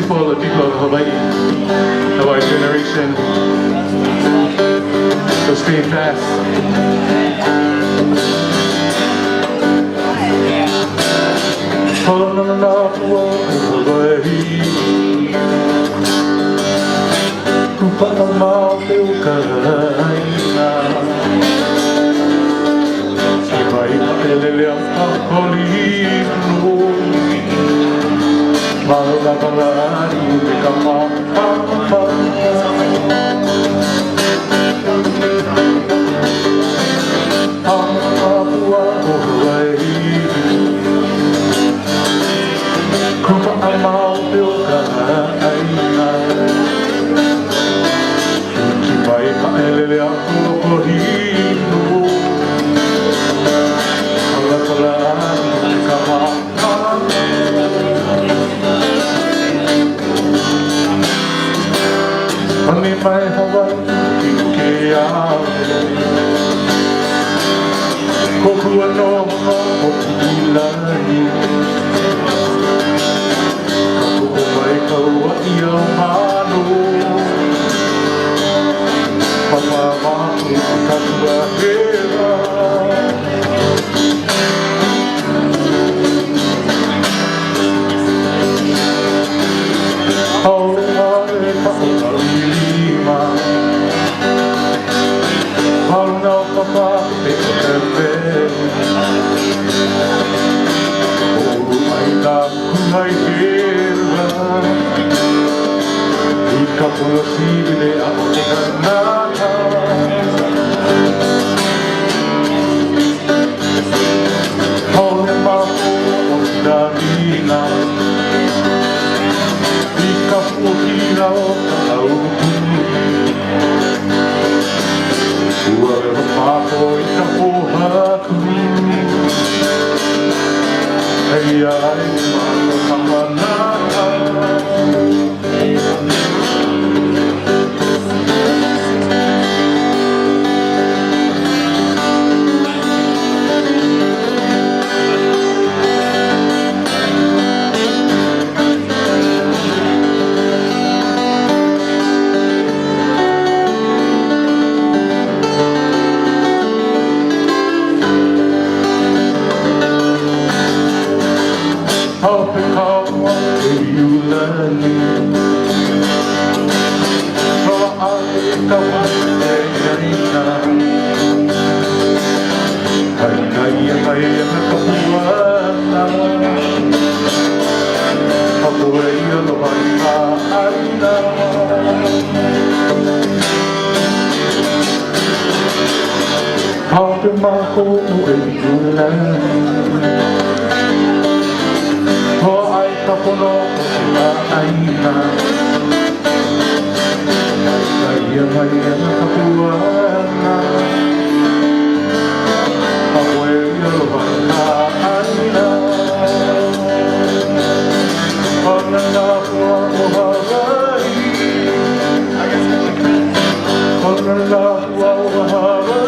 beautiful, the people of Hawaii, of our generation. So stay fast. Kupa'amau teu karaina Sibai ma'elele ang pakolino Malalakalari ulikamapapa Ang kapwa o Hawaii Kupa'amau teu karaina Vai paelele aku korino Ala-ala kama Mani mai Hawaii ke ave Koku ano o ilani Kaku o mai kaua ia manu Papa mahu katua hera Hau hae pa'o lima Hau nau papa te tepe O ai la kunai hera Ika pula sibile a te kanata Hau mahu o darina Ika puhira o ta'autu Ua e mapako ika pohaku Hei ai mako kamanata Mahu ulan Ho ai kapono o aina Kaya maya kapuana Awe yalwana aina Honana hua o Hawaii Honana hua o Hawaii